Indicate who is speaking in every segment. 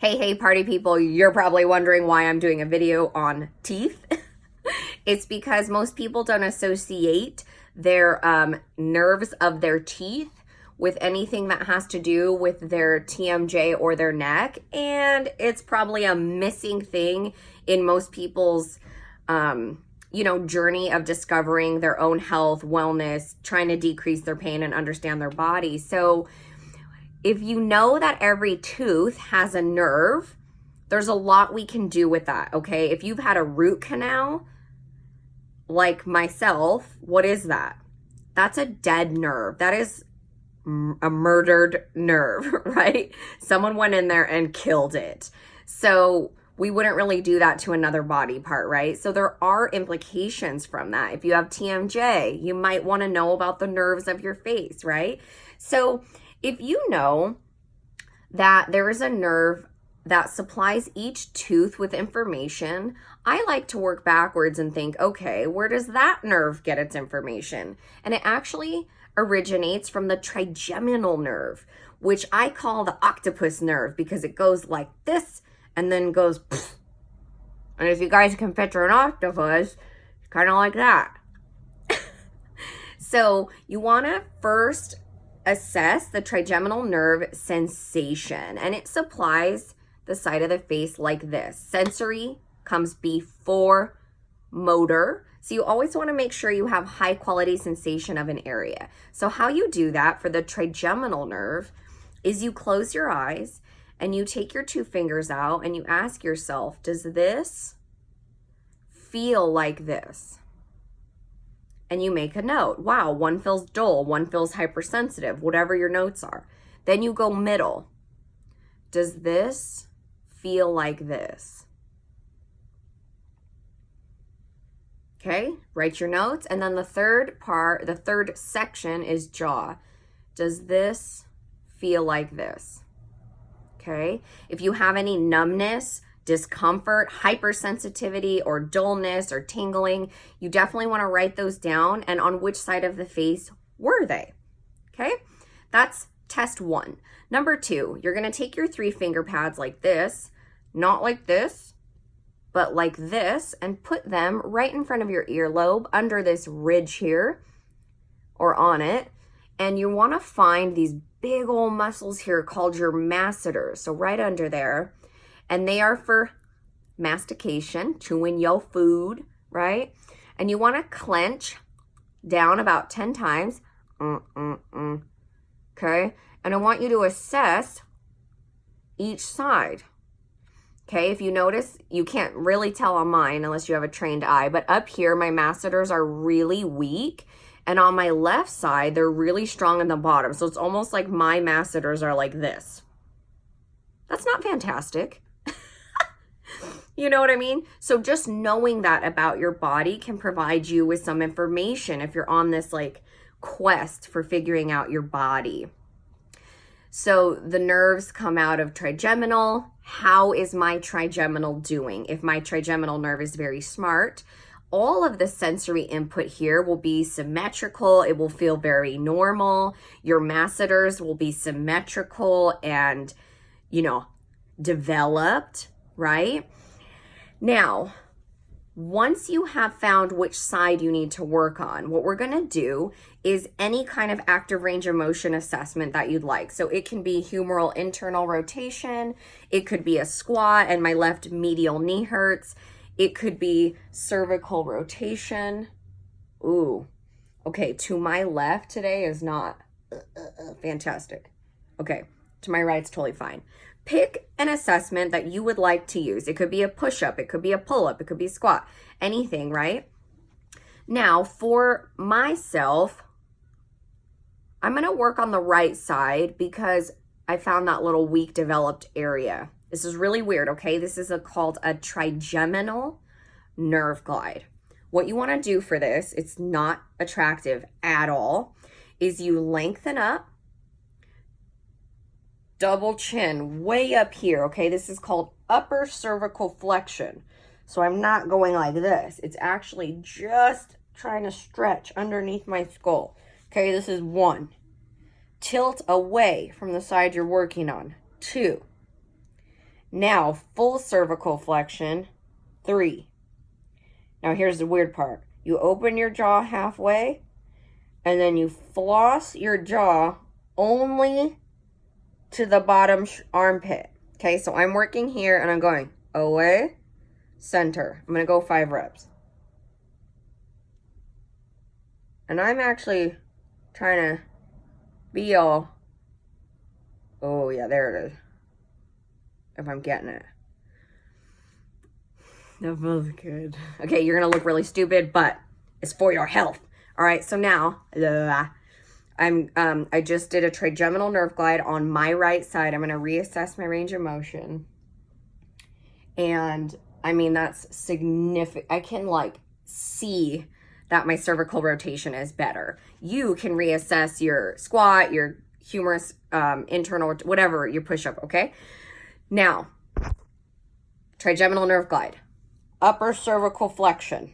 Speaker 1: Hey, party people, you're probably wondering why I'm doing a video on teeth. It's because most people don't associate their nerves of their teeth with anything that has to do with their TMJ or their neck. And it's probably a missing thing in most people's, journey of discovering their own health, wellness, trying to decrease their pain and understand their body. So if you know that every tooth has a nerve, there's a lot we can do with that, okay? If you've had a root canal, like myself, what is that? That's a dead nerve. That is a murdered nerve, right? Someone went in there and killed it. So we wouldn't really do that to another body part, right? So there are implications from that. If you have TMJ, you might want to know about the nerves of your face, right? So if you know that there is a nerve that supplies each tooth with information, I like to work backwards and think, okay, where does that nerve get its information? And it actually originates from the trigeminal nerve, which I call the octopus nerve because it goes like this and then goes pfft. And if you guys can picture an octopus, it's kind of like that. So you want to first assess the trigeminal nerve sensation, and it supplies the side of the face like this. Sensory comes before motor. So you always want to make sure you have high quality sensation of an area. So how you do that for the trigeminal nerve is you close your eyes and you take your two fingers out and you ask yourself, does this feel like this? And you make a note. Wow, one feels dull, one feels hypersensitive, whatever your notes are. Then you go middle. Does this feel like this? Okay, write your notes. And then the third part, the third section is jaw. Does this feel like this? Okay, if you have any numbness, discomfort, hypersensitivity, or dullness or tingling, you definitely want to write those down and on which side of the face were they. Okay, that's test one. Number two, you're going to take your 3 finger pads like this, not like this, but like this, and put them right in front of your earlobe under this ridge here or on it. And you want to find these big old muscles here called your masseters. So right under there. And they are for mastication, chewing your food, right? And you want to clench down about 10 times. Okay? And I want you to assess each side. Okay? If you notice, you can't really tell on mine unless you have a trained eye, but up here, my masseters are really weak. And on my left side, they're really strong in the bottom. So it's almost like my masseters are like this. That's not fantastic. You know what I mean? So just knowing that about your body can provide you with some information if you're on this like quest for figuring out your body. So the nerves come out of trigeminal. How is my trigeminal doing? If my trigeminal nerve is very smart, all of the sensory input here will be symmetrical. It will feel very normal. Your masseters will be symmetrical and, developed, right? Now, once you have found which side you need to work on, what we're going to do is any kind of active range of motion assessment that you'd like. So it can be humeral internal rotation. It could be a squat and my left medial knee hurts. It could be cervical rotation. Ooh, okay, to my left today is not fantastic. Okay, to my right's totally fine. Pick an assessment that you would like to use. It could be a push-up, it could be a pull-up, it could be a squat, anything, right? Now, for myself, I'm going to work on the right side because I found that little weak developed area. This is really weird, okay? This is called a trigeminal nerve glide. What you want to do for this, it's not attractive at all, is you lengthen up, double chin way up here, okay? This is called upper cervical flexion. So I'm not going like this. It's actually just trying to stretch underneath my skull. Okay, this is 1. Tilt away from the side you're working on. 2. Now, full cervical flexion, 3. Now, here's the weird part. You open your jaw halfway, and then you floss your jaw only to the bottom armpit. Okay, so I'm working here, and I'm going away, center. I'm going to go 5 reps. And I'm actually trying to be all, oh yeah, there it is. If I'm getting it. That feels good. Okay, you're gonna look really stupid, but it's for your health. All right, so now, I just did a trigeminal nerve glide on my right side. I'm gonna reassess my range of motion. And I mean, that's significant. I can like see that my cervical rotation is better. You can reassess your squat, your humerus, internal, whatever, your push-up, okay? Now, trigeminal nerve glide. Upper cervical flexion.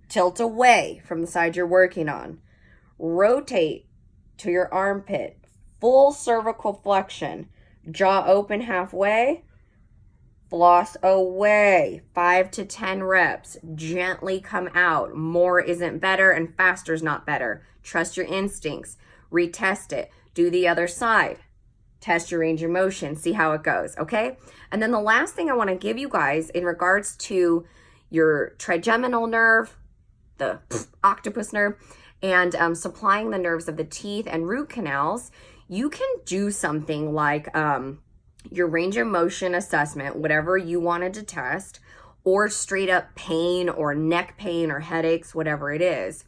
Speaker 1: Tilt away from the side you're working on. Rotate to your armpit. Full cervical flexion. Jaw open halfway. Floss away. 5 to 10 reps. Gently come out. More isn't better and faster is not better. Trust your instincts. Retest it. Do the other side. Test your range of motion. See how it goes, okay? And then the last thing I want to give you guys in regards to your trigeminal nerve, the octopus nerve, and supplying the nerves of the teeth and root canals, you can do something like your range of motion assessment, whatever you wanted to test, or straight up pain or neck pain or headaches, whatever it is.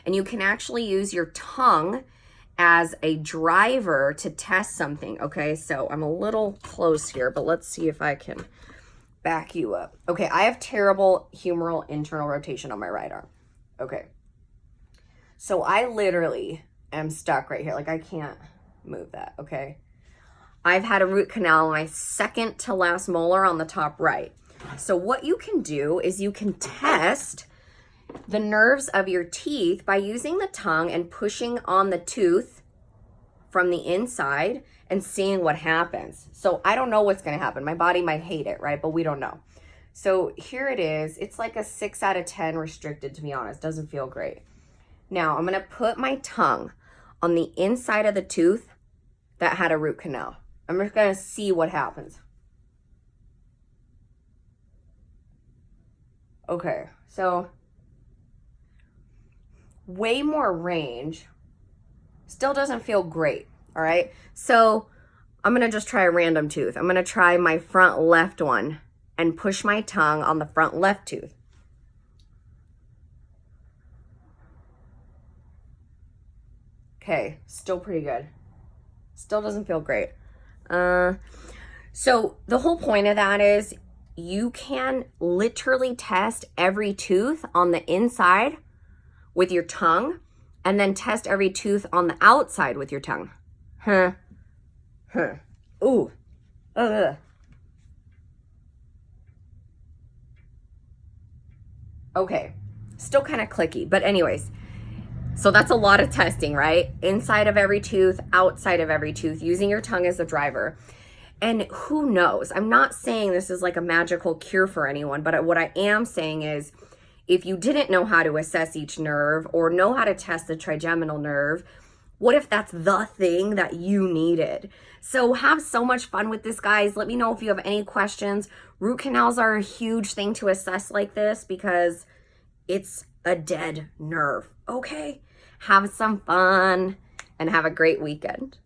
Speaker 1: And you can actually use your tongue as a driver to test something, okay? So I'm a little close here, but let's see if I can back you up. Okay, I have terrible humeral internal rotation on my right arm. Okay. So I literally am stuck right here. Like I can't move that, okay? I've had a root canal on my second to last molar on the top right. So what you can do is you can test the nerves of your teeth by using the tongue and pushing on the tooth from the inside and seeing what happens. So I don't know what's going to happen. My body might hate it, right? But we don't know. So here it is. It's like a 6 out of 10 restricted, to be honest. Doesn't feel great. Now I'm going to put my tongue on the inside of the tooth that had a root canal. I'm just going to see what happens. Okay, so way more range. Still doesn't feel great, all right? So I'm gonna just try a random tooth. I'm gonna try my front left one and push my tongue on the front left tooth. Okay, still pretty good. Still doesn't feel great. So the whole point of that is you can literally test every tooth on the inside with your tongue and then test every tooth on the outside with your tongue. Ooh. Okay. Still kind of clicky, but anyways. So that's a lot of testing, right? Inside of every tooth, outside of every tooth, using your tongue as the driver. And who knows? I'm not saying this is like a magical cure for anyone, but what I am saying is if you didn't know how to assess each nerve or know how to test the trigeminal nerve, what if that's the thing that you needed? So have so much fun with this, guys. Let me know if you have any questions. Root canals are a huge thing to assess like this because it's a dead nerve, okay? Have some fun and have a great weekend.